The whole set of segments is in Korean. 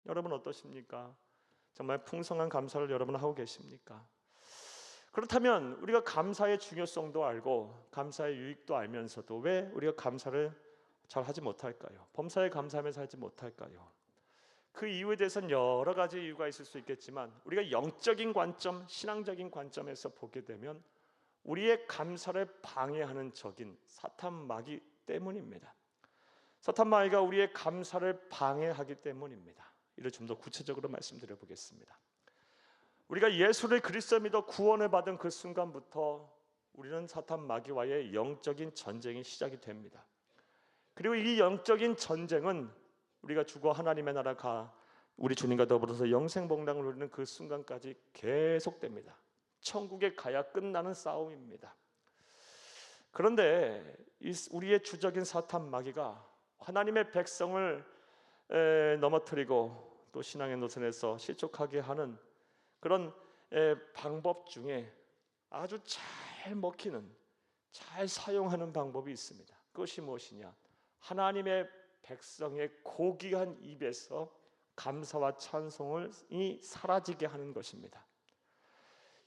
여러분 어떠십니까? 정말 풍성한 감사를 여러분 하고 계십니까? 그렇다면 우리가 감사의 중요성도 알고 감사의 유익도 알면서도 왜 우리가 감사를 잘 하지 못할까요? 범사에 감사하면서 하지 못할까요? 그 이유에 대해서는 여러 가지 이유가 있을 수 있겠지만 우리가 영적인 관점, 신앙적인 관점에서 보게 되면 우리의 감사를 방해하는 적인 사탄 마귀 때문입니다. 사탄 마귀가 우리의 감사를 방해하기 때문입니다. 이를 좀 더 구체적으로 말씀드려 보겠습니다. 우리가 예수를 그리스도 믿어 구원을 받은 그 순간부터 우리는 사탄 마귀와의 영적인 전쟁이 시작이 됩니다. 그리고 이 영적인 전쟁은 우리가 죽어 하나님의 나라 가 우리 주님과 더불어서 영생복락을 누리는 그 순간까지 계속됩니다. 천국에 가야 끝나는 싸움입니다. 그런데 우리의 주적인 사탄 마귀가 하나님의 백성을 넘어뜨리고 또 신앙의 노선에서 실족하게 하는 그런 방법 중에 아주 잘 먹히는, 잘 사용하는 방법이 있습니다. 그것이 무엇이냐? 하나님의 백성의 고귀한 입에서 감사와 찬송이 사라지게 하는 것입니다.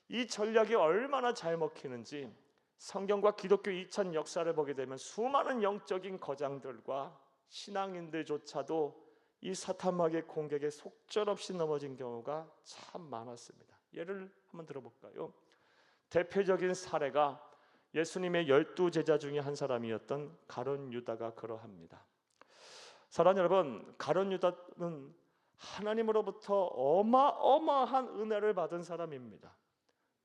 이 전략이 얼마나 잘 먹히는지 성경과 기독교 2000 역사를 보게 되면 수많은 영적인 거장들과 신앙인들조차도 이 사탄 마귀의 공격에 속절없이 넘어진 경우가 참 많았습니다. 예를 한번 들어볼까요? 대표적인 사례가 예수님의 12 제자 중에 한 사람이었던 가룟 유다가 그러합니다. 사랑하는 여러분, 가룟 유다는 하나님으로부터 어마어마한 은혜를 받은 사람입니다.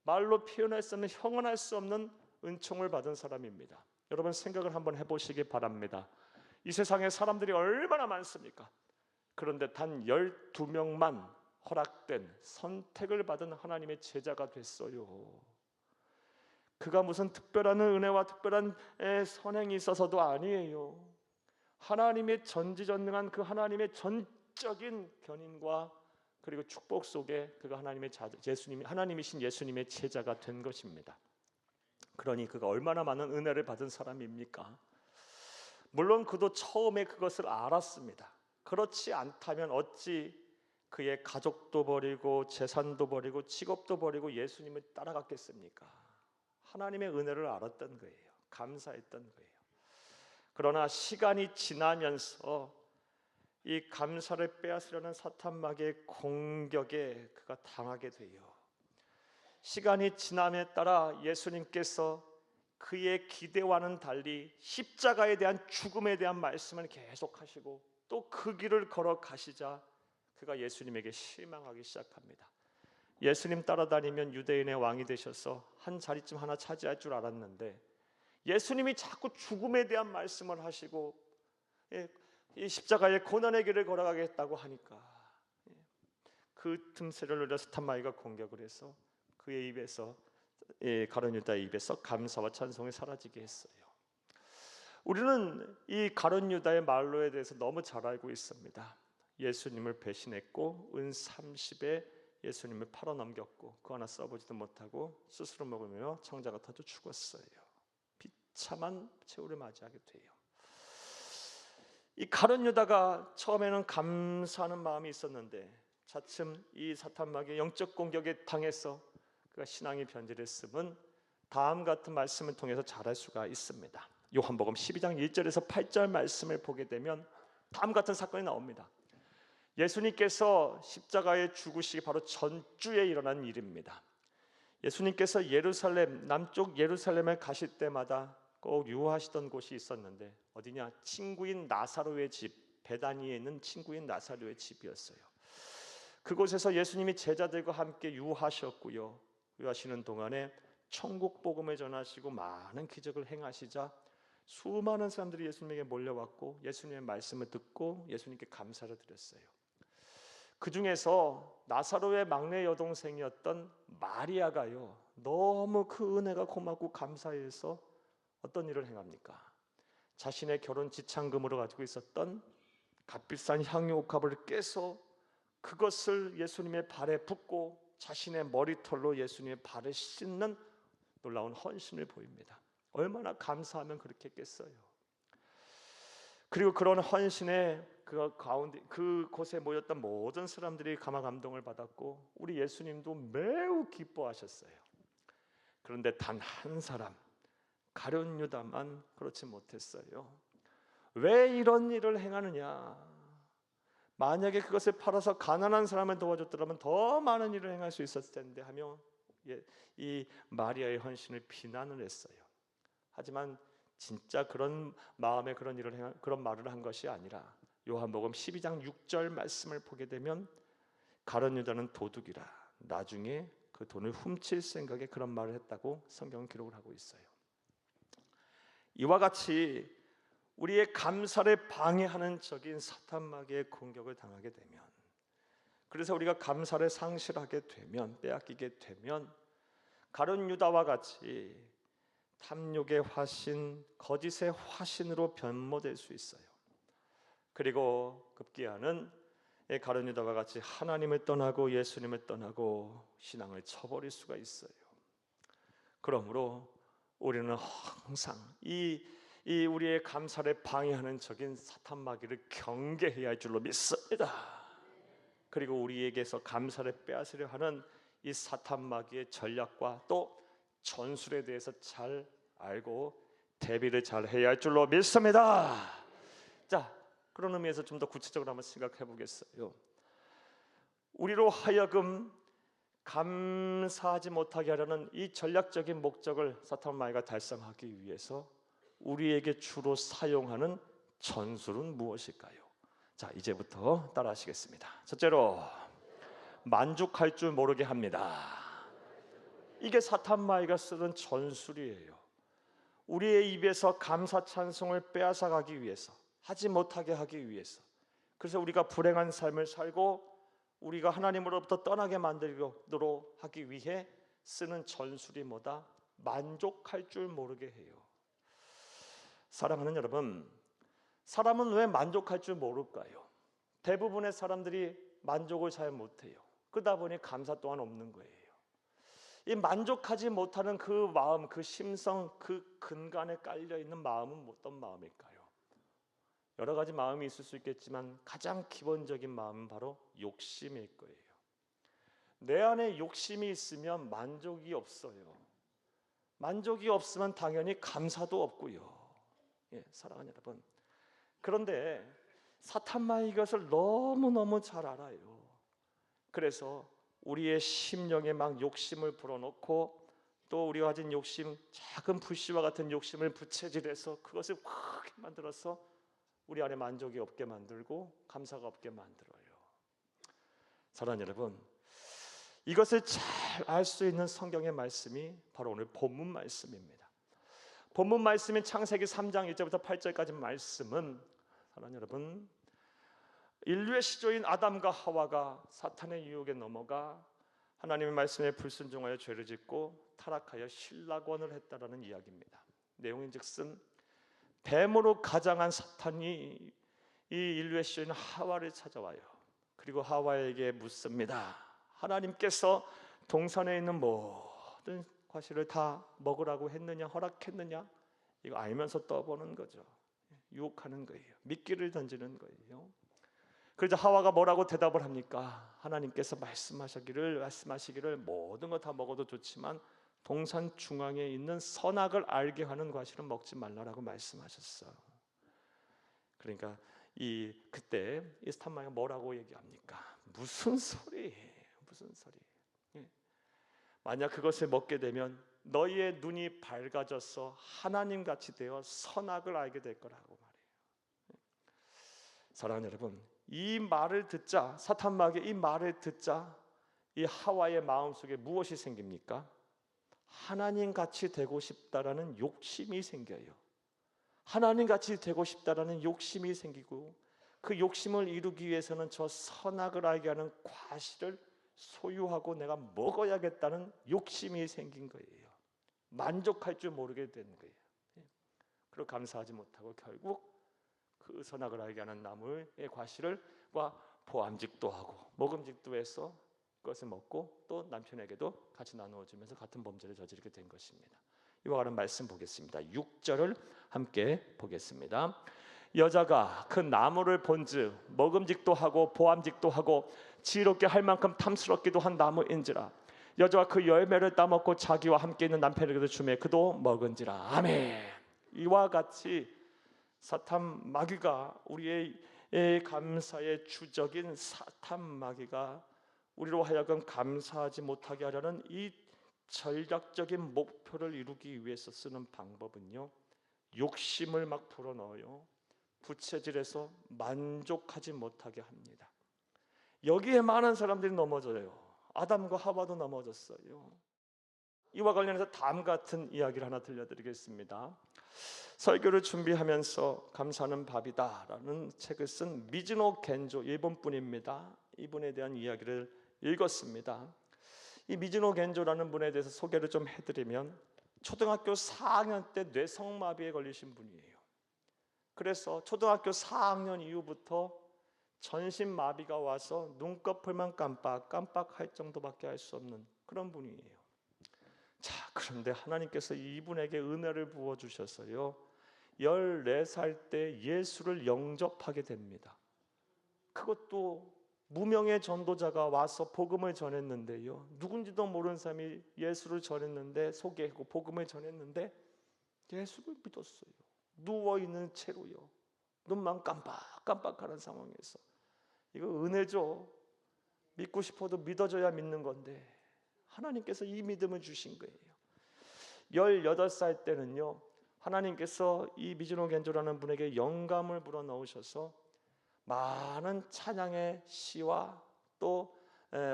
말로 표현할 수 없는, 형언할 수 없는 은총을 받은 사람입니다. 여러분 생각을 한번 해보시기 바랍니다. 이 세상에 사람들이 얼마나 많습니까? 그런데 단 12명만 허락된, 선택을 받은 하나님의 제자가 됐어요. 그가 무슨 특별한 은혜와 특별한 선행이 있어서도 아니에요. 하나님의 전지전능한 그 하나님의 전적인 견인과 그리고 축복 속에 그가 하나님이신 예수님의 제자가 된 것입니다. 그러니 그가 얼마나 많은 은혜를 받은 사람입니까? 물론 그도 처음에 그것을 알았습니다. 그렇지 않다면 어찌 그의 가족도 버리고 재산도 버리고 직업도 버리고 예수님을 따라갔겠습니까? 하나님의 은혜를 알았던 거예요. 감사했던 거예요. 그러나 시간이 지나면서 이 감사를 빼앗으려는 사탄 마귀의 공격에 그가 당하게 돼요. 시간이 지남에 따라 예수님께서 그의 기대와는 달리 십자가에 대한 죽음에 대한 말씀을 계속하시고 또 그 길을 걸어가시자 그가 예수님에게 실망하기 시작합니다. 예수님 따라다니면 유대인의 왕이 되셔서 한 자리쯤 하나 차지할 줄 알았는데 예수님이 자꾸 죽음에 대한 말씀을 하시고 이 십자가의 고난의 길을 걸어가겠다고 하니까 그 틈새를 노려 사탄 마귀가 공격을 해서 그의 입에서, 가룟 유다의 입에서 감사와 찬송이 사라지게 했어요. 우리는 이 가룟 유다의 말로에 대해서 너무 잘 알고 있습니다. 예수님을 배신했고 은 30에 예수님을 팔아넘겼고 그거 하나 써보지도 못하고 스스로 먹으며 창자가 터져 죽었어요. 비참한 최후를 맞이하게 돼요. 이 가룟 유다가 처음에는 감사하는 마음이 있었는데 차츰 이 사탄 마귀의 영적 공격에 당해서 그가 신앙이 변질했음은 다음 같은 말씀을 통해서 잘 알 수가 있습니다. 요한복음 12장 1절에서 8절 말씀을 보게 되면 다음 같은 사건이 나옵니다. 예수님께서 십자가에 죽으시기 바로 전주에 일어난 일입니다. 예수님께서 남쪽 예루살렘에 가실 때마다 꼭 유하시던 곳이 있었는데 어디냐? 친구인 나사로의 집, 베다니에 있는 친구인 나사로의 집이었어요. 그곳에서 예수님이 제자들과 함께 유하셨고요. 유하시는 동안에 천국 복음을 전하시고 많은 기적을 행하시자 수많은 사람들이 예수님에게 몰려왔고 예수님의 말씀을 듣고 예수님께 감사를 드렸어요. 그 중에서 나사로의 막내 여동생이었던 마리아가요, 너무 그 은혜가 고맙고 감사해서 어떤 일을 행합니까? 자신의 결혼 지참금으로 가지고 있었던 값비싼 향유 옥합을 깨서 그것을 예수님의 발에 붓고 자신의 머리털로 예수님의 발을 씻는 놀라운 헌신을 보입니다. 얼마나 감사하면 그렇게 했겠어요. 그리고 그런 헌신에 그 가운데 그곳에 모였던 모든 사람들이 감화 감동을 받았고 우리 예수님도 매우 기뻐하셨어요. 그런데 단 한 사람 가룟 유다만 그렇지 못했어요. 왜 이런 일을 행하느냐? 만약에 그것을 팔아서 가난한 사람을 도와줬더라면 더 많은 일을 행할 수 있었을 텐데 하며 이 마리아의 헌신을 비난을 했어요. 하지만 진짜 그런 마음에 그런 말을 한 것이 아니라 요한복음 12장 6절 말씀을 보게 되면 가룟 유다는 도둑이라 나중에 그 돈을 훔칠 생각에 그런 말을 했다고 성경은 기록을 하고 있어요. 이와 같이 우리의 감사를 방해하는 적인 사탄 마귀의 공격을 당하게 되면, 그래서 우리가 감사를 상실하게 되면, 빼앗기게 되면 가룟 유다와 같이 탐욕의 화신, 거짓의 화신으로 변모될 수 있어요. 그리고 급기야는 가룟 유다와 같이 하나님을 떠나고 예수님을 떠나고 신앙을 쳐버릴 수가 있어요. 그러므로 우리는 항상 이 우리의 감사를 방해하는 적인 사탄 마귀를 경계해야 할 줄로 믿습니다. 그리고 우리에게서 감사를 빼앗으려 하는 이 사탄 마귀의 전략과 또 전술에 대해서 잘 알고 대비를 잘 해야 할 줄로 믿습니다. 자, 그런 의미에서 좀 더 구체적으로 한번 생각해 보겠어요. 우리로 하여금 감사하지 못하게 하려는 이 전략적인 목적을 사탄 마귀가 달성하기 위해서 우리에게 주로 사용하는 전술은 무엇일까요? 자, 이제부터 따라하시겠습니다. 첫째로, 만족할 줄 모르게 합니다. 이게 사탄 마귀가 쓰는 전술이에요. 우리의 입에서 감사 찬송을 빼앗아가기 위해서, 하지 못하게 하기 위해서, 그래서 우리가 불행한 삶을 살고 우리가 하나님으로부터 떠나게 만들도록 하기 위해 쓰는 전술이 뭐다? 만족할 줄 모르게 해요. 사랑하는 여러분, 사람은 왜 만족할 줄 모를까요? 대부분의 사람들이 만족을 잘 못해요. 그러다 보니 감사 또한 없는 거예요. 이 만족하지 못하는 그 마음, 그 심성, 그 근간에 깔려있는 마음은 어떤 마음일까요? 여러 가지 마음이 있을 수 있겠지만 가장 기본적인 마음은 바로 욕심일 거예요. 내 안에 욕심이 있으면 만족이 없어요. 만족이 없으면 당연히 감사도 없고요. 사랑하는 여러분, 그런데 사탄 마귀가 이것을 너무너무 잘 알아요. 그래서 우리의 심령에 막 욕심을 불어넣고 또 우리가 가진 욕심, 작은 불씨와 같은 욕심을 부채질해서 그것을 크게 만들어서 우리 안에 만족이 없게 만들고 감사가 없게 만들어요. 사랑하는 여러분, 이것을 잘 알 수 있는 성경의 말씀이 바로 오늘 본문 말씀입니다. 본문 말씀인 창세기 3장 1절부터 8절까지 말씀은, 사랑하는 여러분, 인류의 시조인 아담과 하와가 사탄의 유혹에 넘어가 하나님의 말씀에 불순종하여 죄를 짓고 타락하여 신락원을 했다라는 이야기입니다. 내용인즉슨 뱀으로 가장한 사탄이 이 인류의 시조인 하와를 찾아와요. 그리고 하와에게 묻습니다. 하나님께서 동산에 있는 모든 과실을 다 먹으라고 했느냐, 허락했느냐? 이거 알면서 떠보는 거죠. 유혹하는 거예요. 미끼를 던지는 거예요. 그래서 하와가 뭐라고 대답을 합니까? 하나님께서 말씀하시기를 모든 거 다 먹어도 좋지만 동산 중앙에 있는 선악을 알게 하는 과실은 먹지 말라라고 말씀하셨어요. 그러니까 그때 이 사탄 마귀가 뭐라고 얘기합니까? 무슨 소리? 만약 그것을 먹게 되면 너희의 눈이 밝아져서 하나님같이 되어 선악을 알게 될 거라고 말해요. 사랑하는 여러분, 이 말을 듣자, 사탄 마귀의 이 말을 듣자 이 하와의 마음속에 무엇이 생깁니까? 하나님같이 되고 싶다라는 욕심이 생겨요. 하나님같이 되고 싶다라는 욕심이 생기고, 그 욕심을 이루기 위해서는 저 선악을 알게 하는 과실을 소유하고 내가 먹어야겠다는 욕심이 생긴 거예요. 만족할 줄 모르게 된 거예요. 그리고 감사하지 못하고 결국 그 선악을 알게 하는 나무의 과실을 보암직도 하고 먹음직도 해서 그것을 먹고 또 남편에게도 같이 나누어주면서 같은 범죄를 저지르게 된 것입니다. 이와 같은 말씀 보겠습니다. 6절을 함께 보겠습니다. 여자가 그 나무를 본즉 먹음직도 하고 보암직도 하고 지혜롭게 할 만큼 탐스럽기도 한 나무인지라. 여자가 그 열매를 따먹고 자기와 함께 있는 남편에게도 주매 그도 먹은지라. 아멘. 이와 같이 사탄 마귀가 우리의 감사의 주적인 사탄 마귀가 우리로 하여금 감사하지 못하게 하려는 이 전략적인 목표를 이루기 위해서 쓰는 방법은요, 욕심을 막 불어넣어요. 부채질해서 만족하지 못하게 합니다. 여기에 많은 사람들이 넘어져요. 아담과 하와도 넘어졌어요. 이와 관련해서 다음 같은 이야기를 하나 들려드리겠습니다. 설교를 준비하면서 감사는 밥이다라는 책을 쓴 미즈노 겐조, 일본 분입니다. 이분에 대한 이야기를 읽었습니다. 이 미즈노 겐조라는 분에 대해서 소개를 좀 해드리면 초등학교 4학년 때 뇌성마비에 걸리신 분이에요. 그래서 초등학교 4학년 이후부터 전신마비가 와서 눈꺼풀만 깜빡깜빡할 정도밖에 할 수 없는 그런 분이에요. 자, 그런데 하나님께서 이분에게 은혜를 부어주셔서요, 14살 때 예수를 영접하게 됩니다. 그것도 무명의 전도자가 와서 복음을 전했는데요, 누군지도 모르는 사람이 예수를 전했는데, 소개하고 복음을 전했는데 예수를 믿었어요. 누워있는 채로요, 눈만 깜빡깜빡하는 상황에서. 이거 은혜죠. 믿고 싶어도 믿어줘야 믿는 건데 하나님께서 이 믿음을 주신 거예요. 18살 때는요, 하나님께서 이 미즈노 겐조라는 분에게 영감을 불어넣으셔서 많은 찬양의 시와 또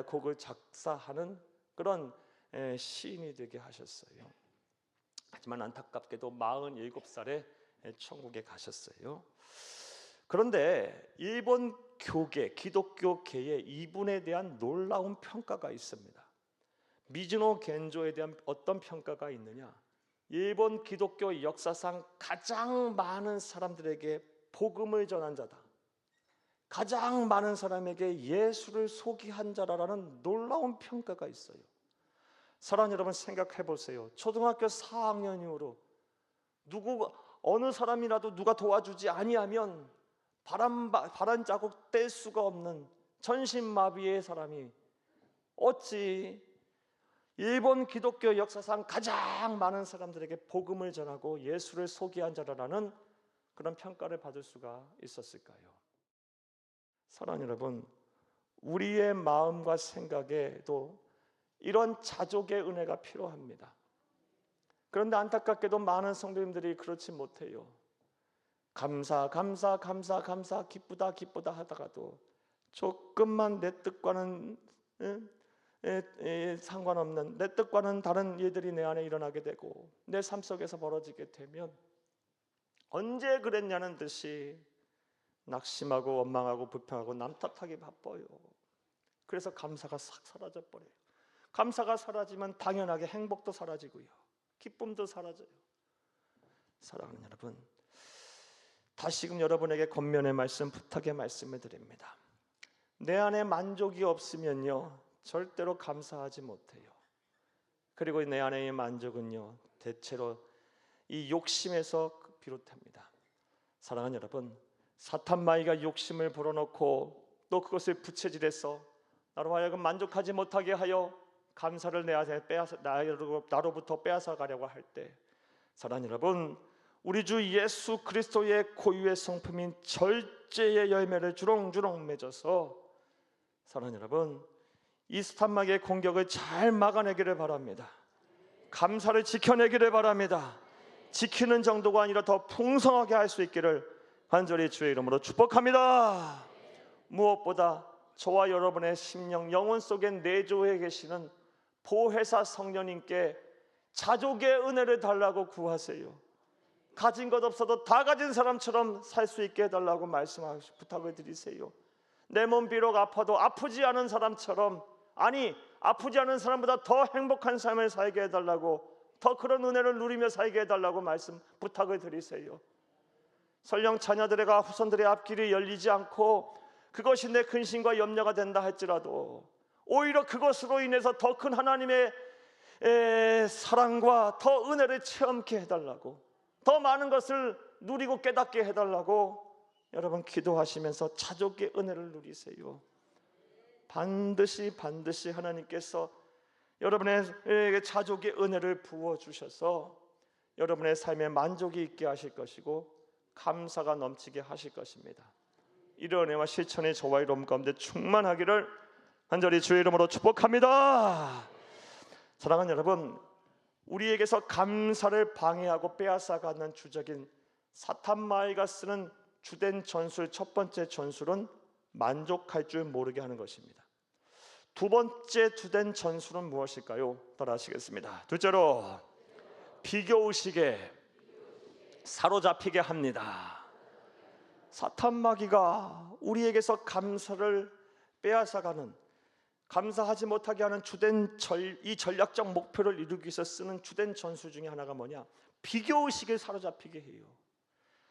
곡을 작사하는 그런 시인이 되게 하셨어요. 하지만 안타깝게도 47살에 천국에 가셨어요. 그런데 일본 교계, 기독교계에 이분에 대한 놀라운 평가가 있습니다. 미즈노 겐조에 대한 어떤 평가가 있느냐? 일본 기독교 역사상 가장 많은 사람들에게 복음을 전한 자다, 가장 많은 사람에게 예수를 소개한 자라는 놀라운 평가가 있어요. 사랑하는 여러분, 생각해 보세요. 초등학교 4학년 이후로 어느 사람이라도 누가 도와주지 아니하면 바람 자국 뗄 수가 없는 전신마비의 사람이 어찌 일본 기독교 역사상 가장 많은 사람들에게 복음을 전하고 예수를 소개한 자라는 그런 평가를 받을 수가 있었을까요? 사랑하는 여러분, 우리의 마음과 생각에도 이런 자족의 은혜가 필요합니다. 그런데 안타깝게도 많은 성도님들이 그렇지 못해요. 감사 기쁘다 하다가도 조금만 내 뜻과는 상관없는, 내 뜻과는 다른 일들이 내 안에 일어나게 되고 내 삶 속에서 벌어지게 되면 언제 그랬냐는 듯이 낙심하고 원망하고 불평하고 남 탓하기 바빠요. 그래서 감사가 싹 사라져 버려요. 감사가 사라지면 당연하게 행복도 사라지고요, 기쁨도 사라져요. 사랑하는 여러분, 다시금 여러분에게 권면의 말씀, 부탁의 말씀을 드립니다. 내 안에 만족이 없으면요, 절대로 감사하지 못해요. 그리고 내 안의 만족은요, 대체로 이 욕심에서 비롯됩니다. 사랑하는 여러분, 사탄 마귀가 욕심을 불어넣고 또 그것을 부채질해서 나로 하여금 만족하지 못하게 하여 감사를 나로부터 빼앗아 가려고 할 때, 사랑하는 여러분, 우리 주 예수 그리스도의 고유의 성품인 절제의 열매를 주렁주렁 맺어서, 사랑하는 여러분, 이 사탄 마귀의 공격을 잘 막아내기를 바랍니다. 감사를 지켜내기를 바랍니다. 지키는 정도가 아니라 더 풍성하게 할 수 있기를 간절히 주의 이름으로 축복합니다. 무엇보다 저와 여러분의 심령, 영혼 속에 내조해 계시는 보혜사 성령님께 자족의 은혜를 달라고 구하세요. 가진 것 없어도 다 가진 사람처럼 살 수 있게 해달라고 말씀하시고 부탁을 드리세요. 내 몸 비록 아파도 아프지 않은 사람처럼, 아니 아프지 않은 사람보다 더 행복한 삶을 살게 해달라고, 더 그런 은혜를 누리며 살게 해달라고 말씀 부탁을 드리세요. 설령 자녀들과 후손들의 앞길이 열리지 않고 그것이 내 근심과 염려가 된다 할지라도 오히려 그것으로 인해서 더 큰 하나님의 사랑과 더 은혜를 체험케 해달라고, 더 많은 것을 누리고 깨닫게 해달라고 여러분 기도하시면서 자족의 은혜를 누리세요. 반드시 하나님께서 여러분에게 자족의 은혜를 부어주셔서 여러분의 삶에 만족이 있게 하실 것이고 감사가 넘치게 하실 것입니다. 이런 은혜와 실천의 저와 여러분 가운데 충만하기를 간절히 주의 이름으로 축복합니다. 사랑하는 여러분, 우리에게서 감사를 방해하고 빼앗아가는 주적인 사탄마귀가 쓰는 주된 전술, 첫 번째 전술은 만족할 줄 모르게 하는 것입니다. 두 번째 주된 전술은 무엇일까요? 따라하시겠습니다. 둘째로 비교의식에 사로잡히게 합니다. 사탄마귀가 우리에게서 감사를 빼앗아가는, 감사하지 못하게 하는 이 전략적 목표를 이루기 위해서 쓰는 주된 전술 중에 하나가 뭐냐? 비교의식에 사로잡히게 해요.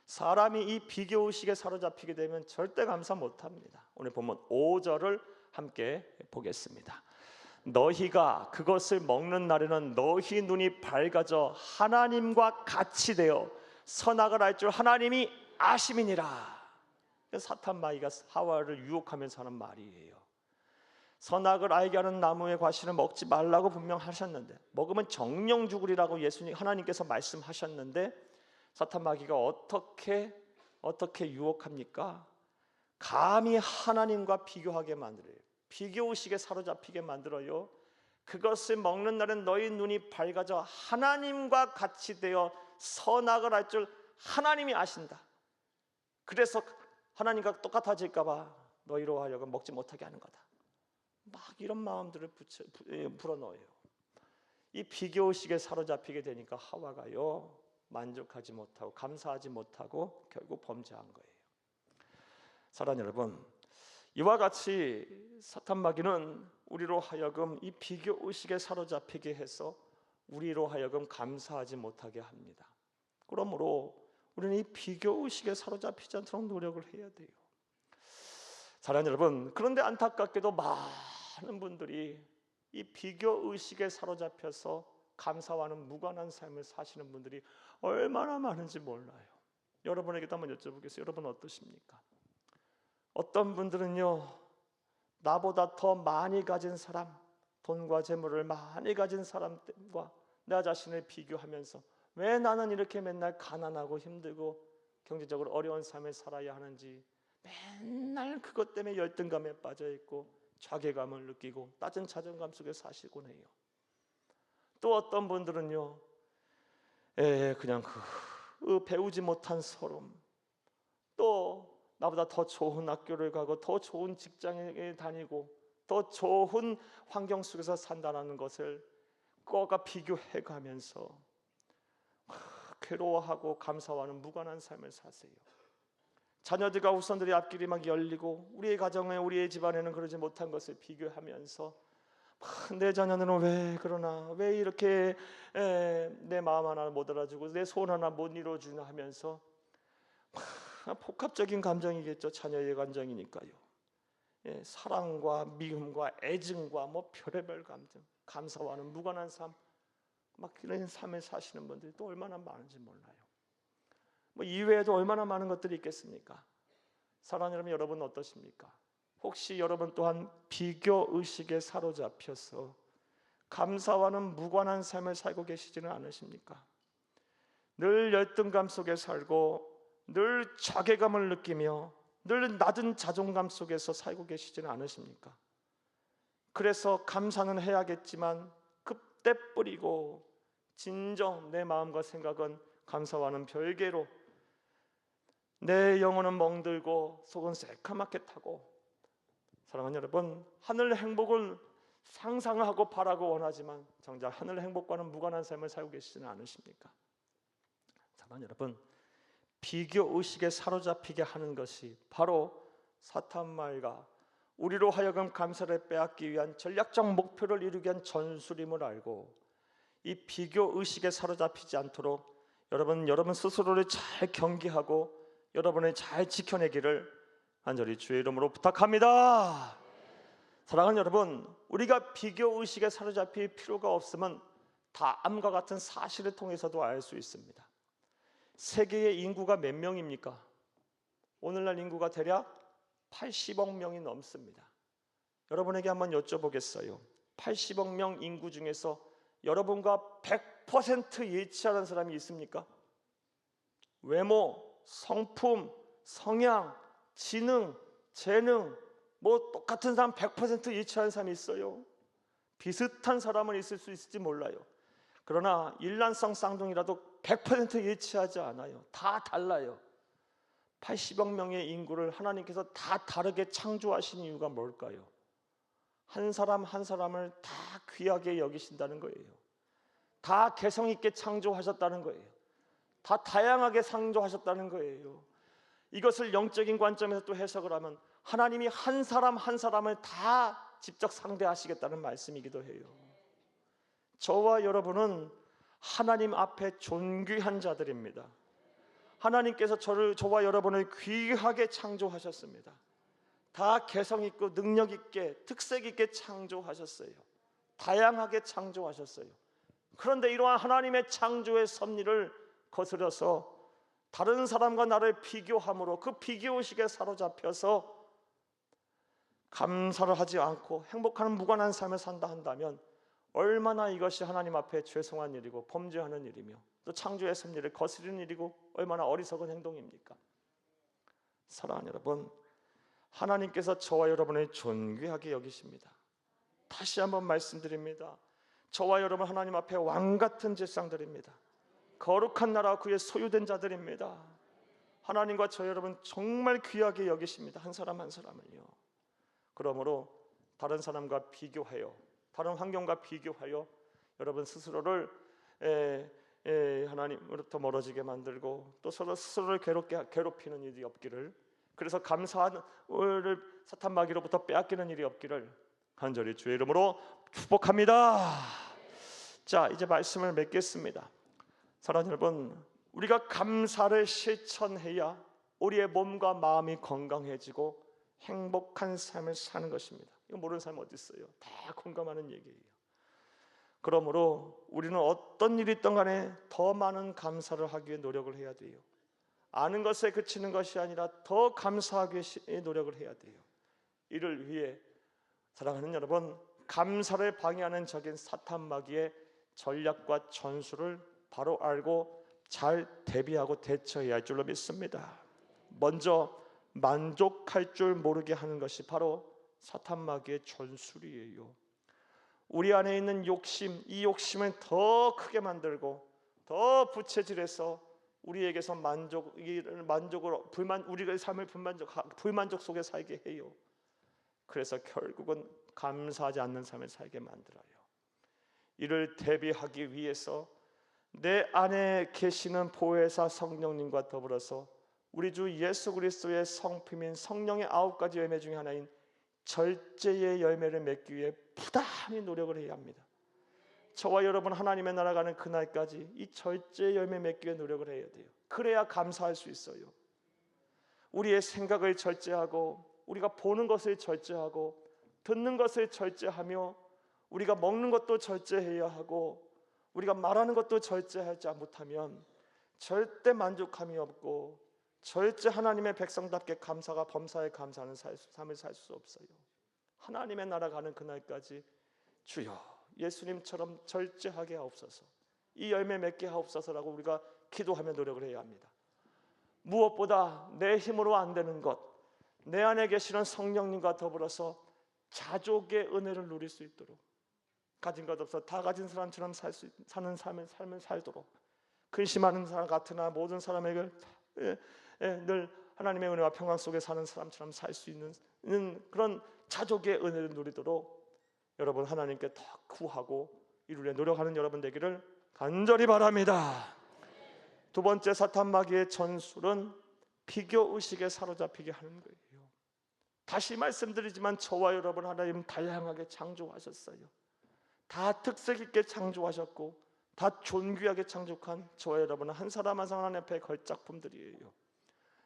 사람이 이 비교의식에 사로잡히게 되면 절대 감사 못합니다. 오늘 보면 5절을 함께 보겠습니다. 너희가 그것을 먹는 날에는 너희 눈이 밝아져 하나님과 같이 되어 선악을 알 줄 하나님이 아심이니라. 사탄마귀가 하와를 유혹하면서 하는 말이에요. 선악을 알게 하는 나무의 과실을 먹지 말라고 분명 하셨는데, 먹으면 정령 죽으리라고 하나님께서 말씀하셨는데, 사탄마귀가 어떻게 유혹합니까? 감히 하나님과 비교하게 만들어요. 비교의식에 사로잡히게 만들어요. 그것을 먹는 날은 너희 눈이 밝아져 하나님과 같이 되어 선악을 알 줄 하나님이 아신다. 그래서 하나님과 똑같아질까 봐 너희로 하여금 먹지 못하게 하는 거다. 막 이런 마음들을 불어넣어요. 이 비교의식에 사로잡히게 되니까 하와가요, 만족하지 못하고 감사하지 못하고 결국 범죄한 거예요. 사랑하는 여러분, 이와 같이 사탄마귀는 우리로 하여금 이 비교의식에 사로잡히게 해서 우리로 하여금 감사하지 못하게 합니다. 그러므로 우리는 이 비교의식에 사로잡히지 않도록 노력을 해야 돼요. 사랑하는 여러분, 그런데 안타깝게도 많은 분들이 이 비교의식에 사로잡혀서 감사와는 무관한 삶을 사시는 분들이 얼마나 많은지 몰라요. 여러분에게도 한번 여쭤보겠어요. 여러분 어떠십니까? 어떤 분들은요, 나보다 더 많이 가진 사람, 돈과 재물을 많이 가진 사람과 나 자신을 비교하면서 왜 나는 이렇게 맨날 가난하고 힘들고 경제적으로 어려운 삶을 살아야 하는지 맨날 그것 때문에 열등감에 빠져 있고 자괴감을 느끼고 낮은 자존감 속에 사시곤 해요. 또 어떤 분들은요, 그냥 배우지 못한 서름, 또 나보다 더 좋은 학교를 가고 더 좋은 직장에 다니고 더 좋은 환경 속에서 산다는 것을 그거가 비교해가면서 괴로워하고 감사와는 무관한 삶을 사세요. 자녀들과 후손들의 앞길이 막 열리고 우리의 가정에, 우리의 집안에는 그러지 못한 것을 비교하면서 내 자녀는 왜 그러나, 왜 이렇게 내 마음 하나 못 알아주고 내 소원 하나 못 이루어주나 하면서 복합적인 감정이겠죠. 자녀의 감정이니까요. 사랑과 미움과 애증과 별의별 감정, 감사와는 무관한 삶, 막 이런 삶을 사시는 분들이 또 얼마나 많은지 몰라요. 이외에도 얼마나 많은 것들이 있겠습니까? 사랑하는 여러분 어떠십니까? 혹시 여러분 또한 비교의식에 사로잡혀서 감사와는 무관한 삶을 살고 계시지는 않으십니까? 늘 열등감 속에 살고 늘 자괴감을 느끼며 늘 낮은 자존감 속에서 살고 계시지는 않으십니까? 그래서 감사는 해야겠지만 그때 뿌리고 진정 내 마음과 생각은 감사와는 별개로 내 영혼은 멍들고 속은 새카맣게 타고, 사랑하는 여러분, 하늘 행복을 상상하고 바라고 원하지만 정작 하늘 행복과는 무관한 삶을 살고 계시지는 않으십니까? 사랑하는 여러분, 비교의식에 사로잡히게 하는 것이 바로 사탄마귀가 우리로 하여금 감사를 빼앗기 위한 전략적 목표를 이루기 위한 전술임을 알고 이 비교의식에 사로잡히지 않도록 여러분 스스로를 잘 경계하고 여러분을 잘 지켜내기를 간절히 주의 이름으로 부탁합니다. 사랑하는 여러분, 우리가 비교의식에 사로잡힐 필요가 없으면 다음과 같은 사실을 통해서도 알 수 있습니다. 세계의 인구가 몇 명입니까? 오늘날 인구가 대략 80억 명이 넘습니다. 여러분에게 한번 여쭤보겠어요. 80억 명 인구 중에서 여러분과 100% 예치하는 사람이 있습니까? 외모, 성품, 성향, 지능, 재능 뭐 똑같은 사람 100% 예치하는 사람이 있어요. 비슷한 사람은 있을 수 있을지 몰라요. 그러나 일란성 쌍둥이라도 100% 예치하지 않아요. 다 달라요. 80억 명의 인구를 하나님께서 다 다르게 창조하신 이유가 뭘까요? 한 사람 한 사람을 다 귀하게 여기신다는 거예요. 다 개성 있게 창조하셨다는 거예요. 다 다양하게 창조하셨다는 거예요. 이것을 영적인 관점에서 또 해석을 하면 하나님이 한 사람 한 사람을 다 직접 상대하시겠다는 말씀이기도 해요. 저와 여러분은 하나님 앞에 존귀한 자들입니다. 하나님께서 저와 여러분을 귀하게 창조하셨습니다. 다 개성 있고 능력 있게 특색 있게 창조하셨어요. 다양하게 창조하셨어요. 그런데 이러한 하나님의 창조의 섭리를 거스려서 다른 사람과 나를 비교함으로 그 비교의식에 사로잡혀서 감사를 하지 않고 행복한 무관한 삶을 산다 한다면 얼마나 이것이 하나님 앞에 죄송한 일이고 범죄하는 일이며 또 창조의 섭리를 거스르는 일이고 얼마나 어리석은 행동입니까? 사랑하는 여러분, 하나님께서 저와 여러분을 존귀하게 여기십니다. 다시 한번 말씀드립니다. 저와 여러분 하나님 앞에 왕같은 제사장들입니다. 거룩한 나라 그의 소유된 자들입니다. 하나님과 저 여러분 정말 귀하게 여기십니다. 한 사람 한 사람을요. 그러므로 다른 사람과 비교하여 다른 환경과 비교하여 여러분 스스로를 하나님으로부터 멀어지게 만들고 또 서로 스스로를 괴롭히는 일이 없기를, 그래서 감사를 사탄 마귀로부터 빼앗기는 일이 없기를 간절히 주의 이름으로 축복합니다. 자, 이제 말씀을 맺겠습니다. 사랑하는 여러분, 우리가 감사를 실천해야 우리의 몸과 마음이 건강해지고 행복한 삶을 사는 것입니다. 이거 모르는 사람 어디 있어요? 다 공감하는 얘기예요. 그러므로 우리는 어떤 일이 있든 간에 더 많은 감사를 하기 위해 노력을 해야 돼요. 아는 것에 그치는 것이 아니라 더 감사하기 위해 노력을 해야 돼요. 이를 위해 사랑하는 여러분, 감사를 방해하는 적인 사탄 마귀의 전략과 전술을 바로 알고 잘 대비하고 대처해야 할 줄로 믿습니다. 먼저 만족할 줄 모르게 하는 것이 바로 사탄 마귀의 전술이에요. 우리 안에 있는 욕심, 이 욕심을 더 크게 만들고 더 부채질해서 우리에게서 우리의 삶을 불만족 속에 살게 해요. 그래서 결국은 감사하지 않는 삶을 살게 만들어요. 이를 대비하기 위해서 내 안에 계시는 보혜사 성령님과 더불어서 우리 주 예수 그리스도의 성품인 성령의 9가지 열매 중에 하나인 절제의 열매를 맺기 위해 부단히 노력을 해야 합니다. 저와 여러분 하나님의 나라 가는 그날까지 이 절제의 열매 맺기 위해 노력을 해야 돼요. 그래야 감사할 수 있어요. 우리의 생각을 절제하고 우리가 보는 것을 절제하고 듣는 것을 절제하며 우리가 먹는 것도 절제해야 하고 우리가 말하는 것도 절제하지 못하면 절대 만족함이 없고 절대 하나님의 백성답게 감사가 범사에 감사하는 삶을 살 수 없어요. 하나님의 나라 가는 그날까지 주여 예수님처럼 절제하게 하옵소서, 이 열매 맺게 하옵소서라고 우리가 기도하며 노력을 해야 합니다. 무엇보다 내 힘으로 안 되는 것, 내 안에 계시는 성령님과 더불어서 자족의 은혜를 누릴 수 있도록, 가진 것 없어 다 가진 사람처럼 사는 삶을 살도록, 근심하는 사람 같으나 모든 사람에게 늘 하나님의 은혜와 평강 속에 사는 사람처럼 살 수 있는 그런 자족의 은혜를 누리도록 여러분 하나님께 더 구하고 이루려 노력하는 여러분 되기를 간절히 바랍니다. 두 번째 사탄 마귀의 전술은 비교의식에 사로잡히게 하는 거예요. 다시 말씀드리지만 저와 여러분 하나님 다양하게 창조하셨어요. 다 특색 있게 창조하셨고 다 존귀하게 창조한 저와 여러분은 한 사람 한 사람 앞에 걸작품들이에요.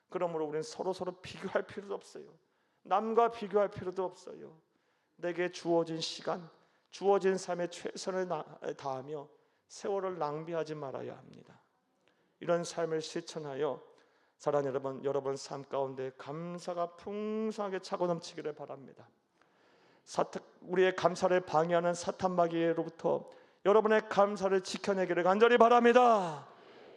그러므로 우리는 서로 비교할 필요도 없어요. 남과 비교할 필요도 없어요. 내게 주어진 시간, 주어진 삶에 최선을 다하며 세월을 낭비하지 말아야 합니다. 이런 삶을 실천하여 사랑하는 여러분, 여러분 삶 가운데 감사가 풍성하게 차고 넘치기를 바랍니다. 우리의 감사를 방해하는 사탄 마귀로부터 여러분의 감사를 지켜내기를 간절히 바랍니다.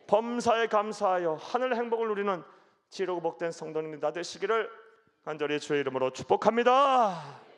범사에 감사하여 하늘 행복을 누리는 지혜롭고 복된 성도님들 다 되시기를 간절히 주의 이름으로 축복합니다.